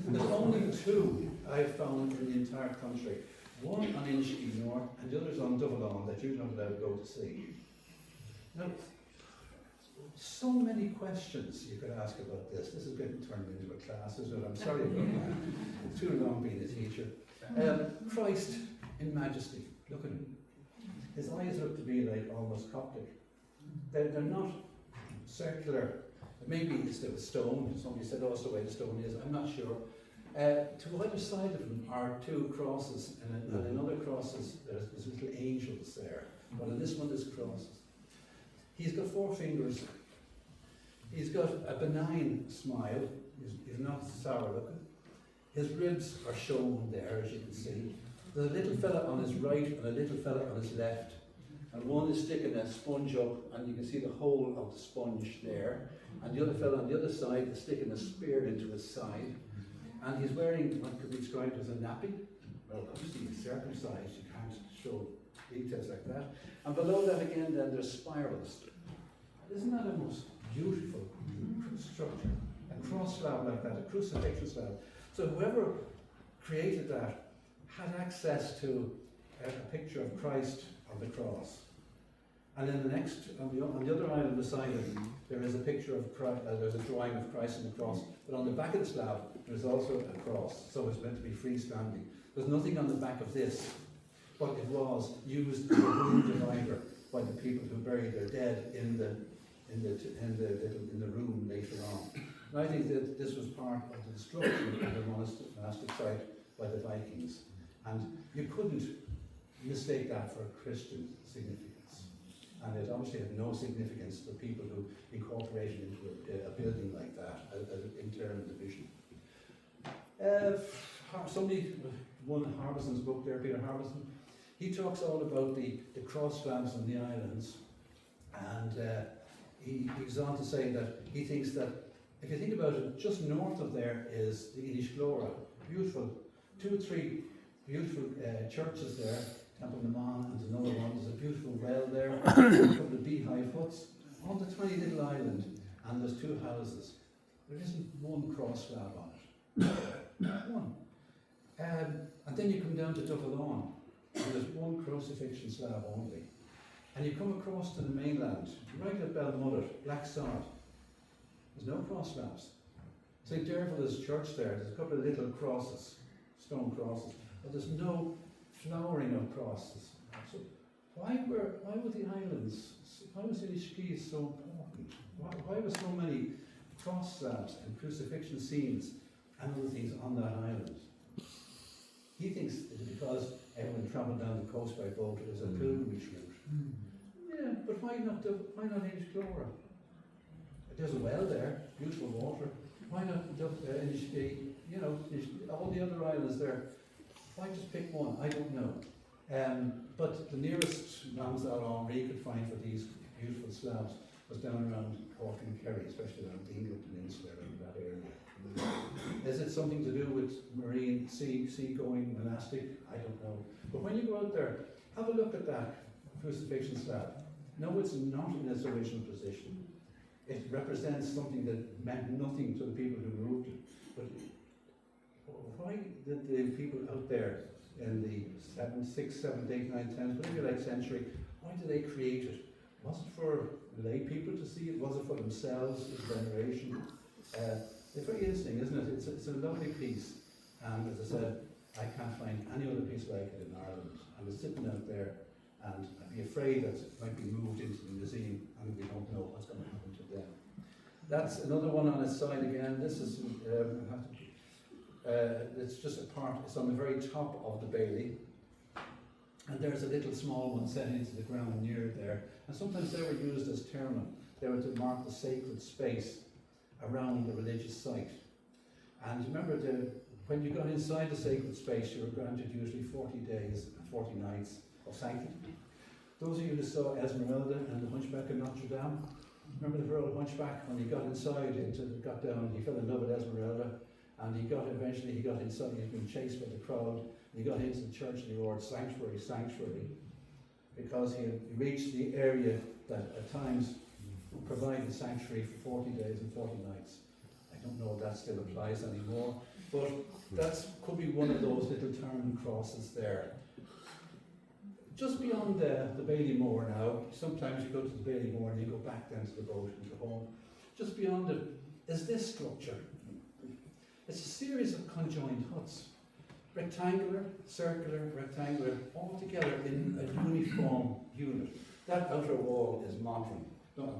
There's only 2 I've found in the entire country. One on Inishkea North and the other's on Dorman that you're not allowed to go to see. Now, so many questions you could ask about this. This is getting turned into a class, isn't it? I'm sorry about that. It's too long being a teacher. Christ in majesty. Look at him. His eyes look to be like almost Coptic. They're not circular. Maybe it's the stone. Somebody said, oh, it's the way the stone is. I'm not sure. To either side of him are 2 crosses, and in other crosses there's little angels there. But in this one there's crosses. He's got 4 fingers. He's got a benign smile. He's not sour looking. His ribs are shown there, as you can see. There's a little fella on his right and a little fella on his left. And one is sticking a sponge up, and you can see the hole of the sponge there. And the other fella on the other side is sticking a spear into his side. And he's wearing what could be described as a nappy. Well, obviously he's circumcised, you can't show details like that. And below that again, then there's spirals. Isn't that a most beautiful structure? A cross slab like that, a crucifixion slab. So whoever created that had access to a picture of Christ on the cross. And then the next, on the other island beside it, there is a picture of Christ, there's a drawing of Christ on the cross. But on the back of the slab, there's also a cross, so it's meant to be freestanding. There's nothing on the back of this, but it was used as a room divider by the people who buried their dead in the room later on. And I think that this was part of the destruction of the monastic site by the Vikings. And you couldn't mistake that for a Christian significance. And it obviously had no significance to people who incorporated into a building like that as an internal division. One Harbison's book there, Peter Harbison, he talks all about the cross slabs on the islands, and he goes on to say that he thinks that if you think about it, just north of there is the Inishkea, beautiful, 2 or 3 beautiful churches there. Temple Naman and another one. There's a beautiful well there, a couple of beehive huts on the tiny little island, and there's 2 houses. There isn't one cross slab on it. Not one. And then you come down to Double-Lawn, and there's 1 crucifixion slab only. And you come across to the mainland, right at Belmullet, Black Sod. There's no cross slabs. St. Derville's church there, there's a couple of little crosses, stone crosses, but there's no flowering of crosses. So why were the islands, why was Inishkea so important? Why were so many cross slabs and crucifixion scenes and other things on that island? He thinks it's because everyone travelled down the coast by boat, it was a pilgrimage route. Yeah, but why not Inishkea? There's a well there, beautiful water. Why not Inishkea, you know, all the other islands there? Why just pick one? I don't know. But the nearest Ramsar Henri could find for these beautiful slabs was down around Cork and Kerry, especially around the Dingle Peninsula and that area. Is it something to do with marine, sea-going, monastic? I don't know. But when you go out there, have a look at that crucifixion slab. No, it's not in its original position. It represents something that meant nothing to the people who moved it. But why did the people out there in the 7th, 6th, 7th, 8th, 9th, 10th, whatever you like century, why did they create it? Was it for lay people to see it? Was it for themselves, as veneration? It's very interesting, isn't it? It's a lovely piece. And as I said, I can't find any other piece like it in Ireland. And it's sitting out there, and I'd be afraid that it might be moved into the museum, and we don't know what's going to happen to them. That's another one on its side again. This is, it's just a part, it's on the very top of the bailey. And there's a little small one set into the ground near there. And sometimes they were used as termen. They were to mark the sacred space around the religious site. And remember, when you got inside the sacred space, you were granted usually 40 days and 40 nights of sanctity. Those of you who saw Esmeralda and the Hunchback of Notre Dame, remember the poor Hunchback, when he got inside, got down, he fell in love with Esmeralda, and eventually he got inside, he was being chased by the crowd, and he got into the church and he roared, sanctuary, sanctuary, because he had reached the area that at times provided sanctuary for 40 days and 40 nights. I don't know if that still applies anymore, but that could be one of those little term crosses there. Just beyond the Bailey Moor now, sometimes you go to the Bailey Moor and you go back then to the boat and go home. Just beyond it is this structure. It's a series of conjoined huts. Rectangular, circular, rectangular, all together in a uniform unit. That outer wall is modern, not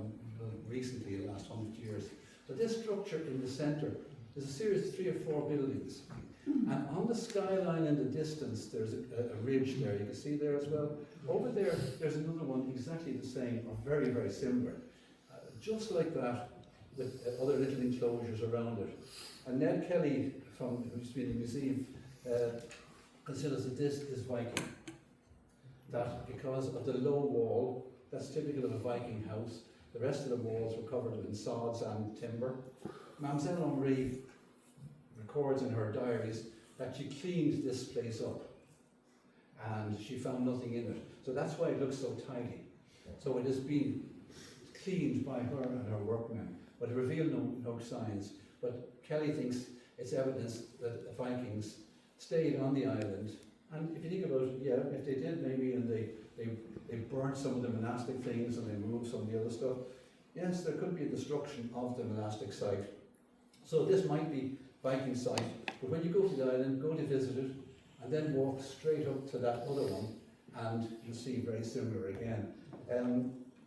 recently, in the last 100 years. But this structure in the centre is a series of 3 or 4 buildings. And on the skyline in the distance, there's a ridge there, you can see there as well. Over there, there's another one exactly the same, or very, very similar. Just like that, with other little enclosures around it. And Ned Kelly, who used to be in the museum, considers that this is Viking. That because of the low wall, that's typical of a Viking house, the rest of the walls were covered in sods and timber. Mademoiselle Henri records in her diaries that she cleaned this place up and she found nothing in it. So that's why it looks so tidy. So it has been cleaned by her and her workmen, but it revealed no signs. But Kelly thinks it's evidence that the Vikings stayed on the island. And if you think about it, yeah, if they did maybe, and they burnt some of the monastic things and they moved some of the other stuff, yes, there could be a destruction of the monastic site. So this might be Viking site, but when you go to the island, go to visit it, and then walk straight up to that other one, and you'll see very similar again.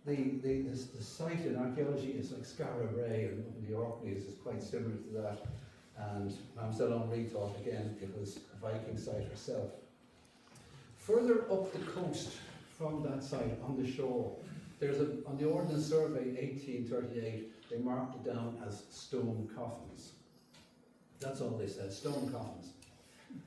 The site in archaeology is like Skara Brae, and up in the Orkneys is quite similar to that. And Mademoiselle Henri thought again it was a Viking site herself. Further up the coast from that site, on the shore, there's on the Ordnance Survey 1838, they marked it down as stone coffins. That's all they said, stone coffins.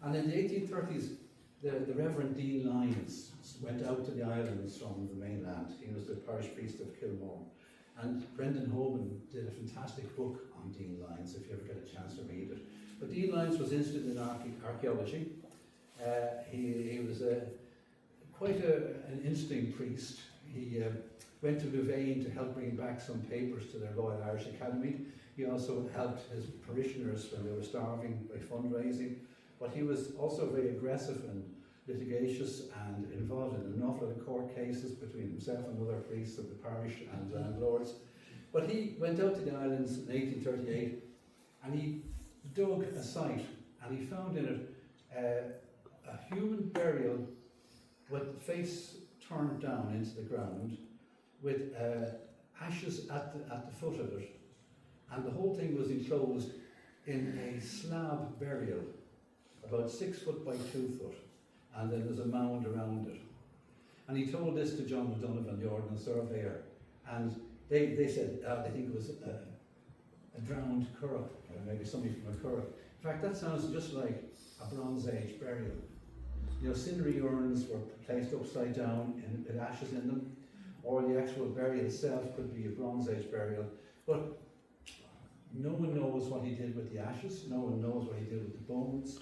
And in the 1830s, the Reverend Dean Lyons went out to the islands from the mainland. He was the parish priest of Kilmore. And Brendan Hoban did a fantastic book on Dean Lyons, if you ever get a chance to read it. But Dean Lyons was interested in archaeology. He was quite an interesting priest. He went to Louvain to help bring back some papers to their Royal Irish Academy. He also helped his parishioners when they were starving by fundraising. But he was also very aggressive and litigious and involved in an awful lot of court cases between himself and other priests of the parish and landlords. But he went out to the islands in 1838 and he dug a site and he found in it a human burial with the face turned down into the ground with ashes at the foot of it. And the whole thing was enclosed in a slab burial, about 6 foot by 2 foot. And then there's a mound around it. And he told this to John O'Donovan, the Ordnance Surveyor, and they said they think it was a drowned curragh, or maybe somebody from a curragh. In fact, that sounds just like a Bronze Age burial. You know, cinerary urns were placed upside down with ashes in them, or the actual burial itself could be a Bronze Age burial. But no one knows what he did with the ashes, no one knows what he did with the bones.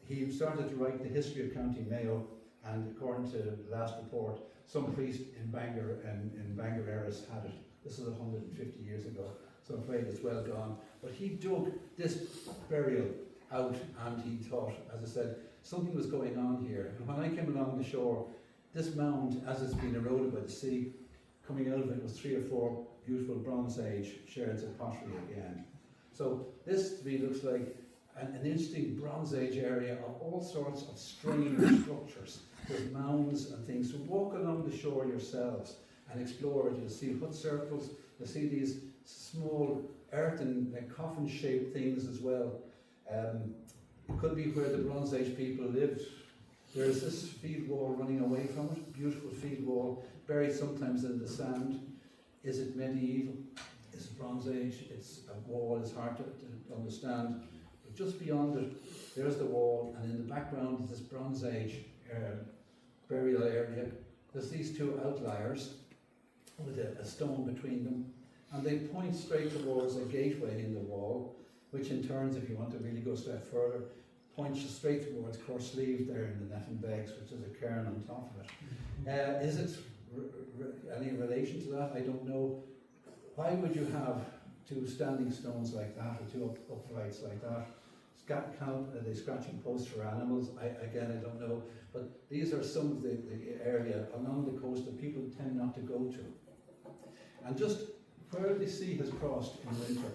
He started to write the history of County Mayo, and according to the last report, some priest in Bangor and in Bangor Erris had it. This is 150 years ago, so I'm afraid it's well gone. But he dug this burial out, and he thought, as I said, something was going on here. And when I came along the shore, this mound, as it's been eroded by the sea, coming out of it was 3 or 4 beautiful Bronze Age sherds of pottery again. So this to me looks like an interesting Bronze Age area of all sorts of strange structures. There's mounds and things. So walk along the shore yourselves and explore it. You'll see hut circles, you'll see these small earthen coffin-shaped things as well. It could be where the Bronze Age people lived. There's this field wall running away from it, beautiful field wall, buried sometimes in the sand. Is it medieval? Is it Bronze Age? It's a wall, it's hard to understand. But just beyond it, there's the wall, and in the background is this Bronze Age burial area. There's these 2 outliers with a stone between them, and they point straight towards a gateway in the wall, which in turn, if you want to really go a step further, points straight towards Corsleeve there in the Neffen Begs, which is a cairn on top of it. Is it any relation to that? I don't know. Why would you have 2 standing stones like that, or 2 uprights like that? Are they scratching posts for animals? I don't know. But these are some of the area along the coast that people tend not to go to. And just where the sea has crossed in winter,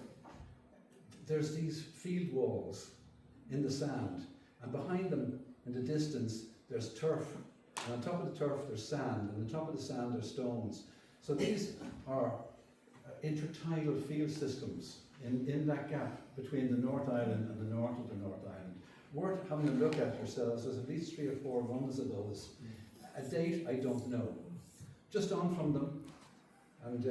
there's these field walls in the sand, and behind them in the distance there's turf, and on top of the turf there's sand, and on top of the sand there's stones. So these are intertidal field systems in that gap between the North Island and the north of the North Island. Worth having a look at yourselves. There's at least 3 or 4 runs of those. A date, I don't know. Just on from them, and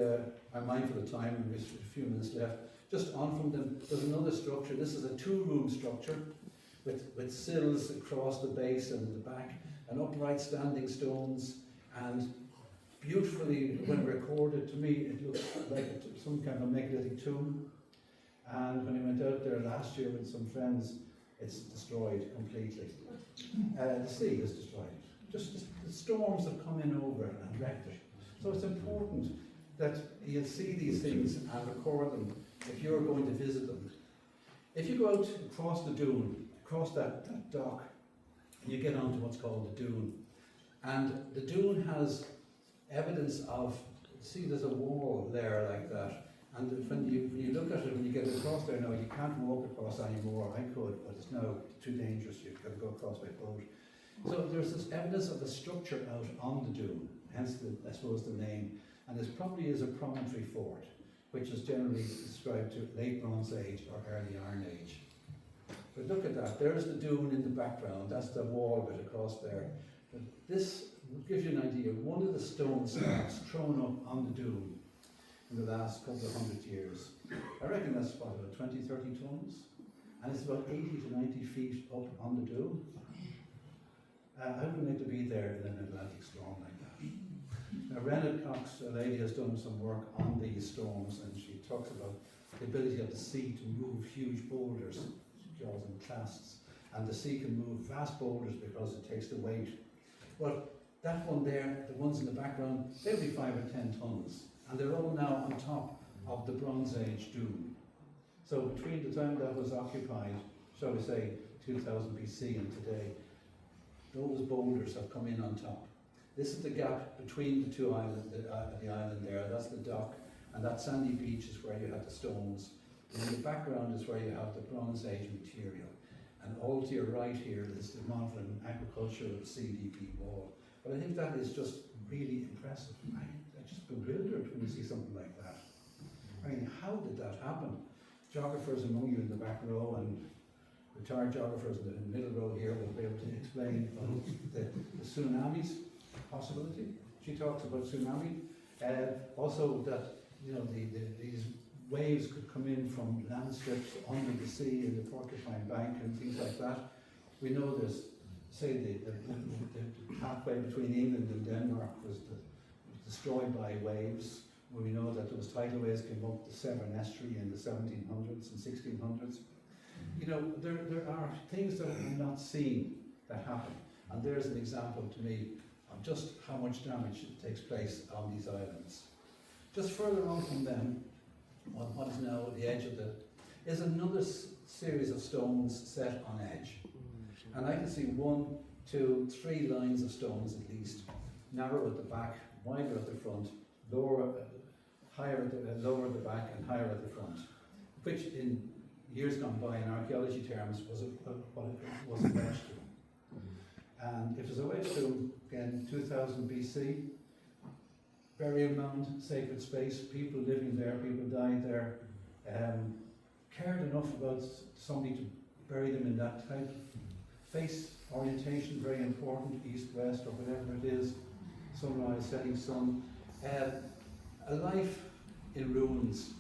I'm mindful of time, and there's a few minutes left. Just on from them, there's another structure. This is a 2-room structure with sills across the base and the back, and upright standing stones, and beautifully, when recorded, to me, it looks like some kind of megalithic tomb. And when I went out there last year with some friends, it's destroyed completely. The sea is destroyed. Just the storms have come in over and wrecked it. So it's important that you'll see these things and record them if you're going to visit them. If you go out across the dune, across that dock, you get onto what's called the dune. And the dune has evidence of, see there's a wall there like that. And when you look at it, when you get across there now, you can't walk across anymore. I could, but it's now too dangerous. You've got to go across by boat. So there's this evidence of a structure out on the dune, hence I suppose the name. And this probably is a promontory fort, which is generally described to late Bronze Age or early Iron Age. But look at that. There's the dune in the background. That's the wall bit across there. But this gives you an idea. One of the stone slabs thrown up on the dune in the last couple of 100 years. I reckon that's about 20, 30 tons. And it's about 80 to 90 feet up on the dune. I wouldn't like to be there in an Atlantic storm like that. Now, Renard Cox, a lady, has done some work on these storms, and she talks about the ability of the sea to move huge boulders, she calls them clasts, and the sea can move vast boulders because it takes the weight. But that one there, the ones in the background, they'll be 5 or 10 tons, and they're all now on top of the Bronze Age dune. So between the time that was occupied, shall we say 2000 BC and today, those boulders have come in on top. This is the gap between the 2 islands, the island there, that's the dock, and that sandy beach is where you have the stones. And in the background is where you have the Bronze Age material. And all to your right here is the modern agricultural CDP wall. But I think that is just really impressive. I'm just bewildered when you see something like that. I mean, how did that happen? Geographers among you in the back row and retired geographers in the middle row here will be able to explain the tsunamis possibility. She talks about tsunami. Also that, you know, these waves could come in from landslips under the sea in the Porcupine Bank and things like that. We know there's, say, the pathway between England and Denmark was destroyed by waves. We know that those tidal waves came up the Severn Estuary in the 1700s and 1600s. You know, there are things that are not seen that happen. And there's an example to me of just how much damage takes place on these islands. Just further on from them, on what is now the edge of is another series of stones set on edge. And I can see 1, 2, 3 lines of stones at least, narrow at the back, wider at the front, lower at the back and higher at the front, which in years gone by in archaeology terms was a wedge tomb. And it was a wedge tomb, again, 2000 BC, burial mound, sacred space, people living there, people died there, cared enough about somebody to bury them in that type. Face orientation, very important, east-west or whatever it is, sunrise, setting sun. A life in ruins,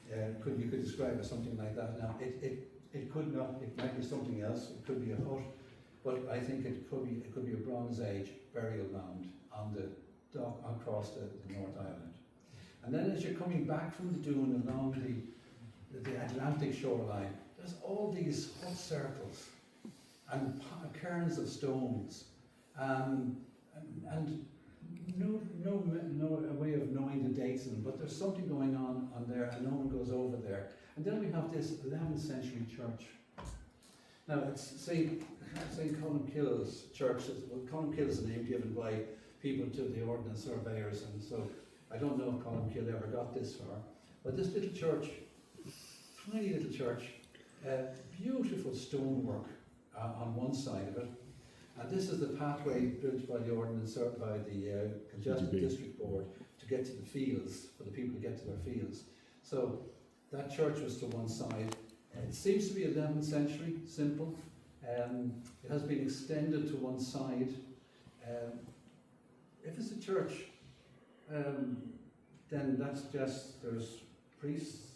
you could describe as something like that. Now, it could not, it might be something else, it could be a hut, but I think it could be a Bronze Age burial mound on the dock across the North Island. And then as you're coming back from the dune along the Atlantic shoreline, there's all these hut circles and cairns of stones, and no way of knowing the dates of them, but there's something going on there, and no one goes over there. And then we have this 11th century church. Now it's St. Columkill's church. Well, Columkill is a name given by people to the ordnance surveyors, and so I don't know if Columkill ever got this far. But this little church, tiny little church, beautiful stonework on one side of it. And this is the pathway built by the ordnance, by the Congested District Board to get to the fields, for the people to get to their fields. So that church was to one side. It seems to be 11th century, simple. It has been extended to one side. If it's a church, then that suggests there's priests.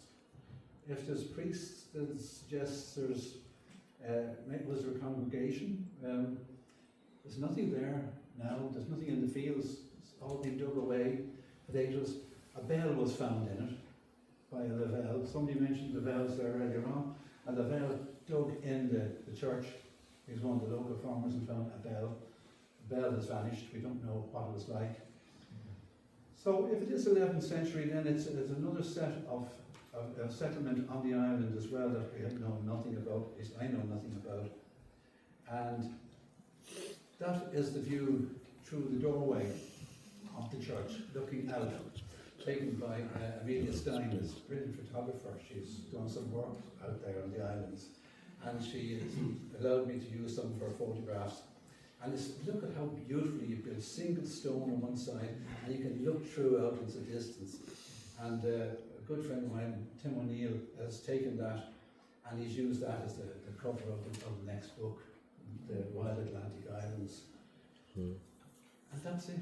If there's priests, that suggests there's was there a congregation? There's nothing there now. There's nothing in the fields. It's all been dug away. Potatoes. A bell was found in it by a Lavelle. Somebody mentioned Lavelle's there earlier on. And Lavelle dug in the church. He was one of the local farmers and found a bell. The bell has vanished. We don't know what it was like. So if it is 11th century, then it's another set of settlement on the island as well that we know nothing about, at least I know nothing about. And that is the view through the doorway of the church, looking out, taken by Amelia Stein, who's a brilliant photographer. She's done some work out there on the islands, and she has allowed me to use some of her photographs. And look at how beautifully you build single stone on one side, and you can look through out into the distance. And a good friend of mine, Tim O'Neill, has taken that, and he's used that as the cover of the next book, The Wild Atlantic Islands. And that's it.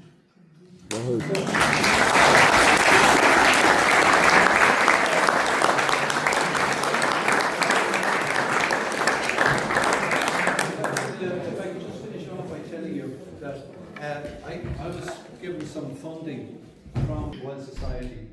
If I could just finish off by telling you that I was given some funding from Wild Society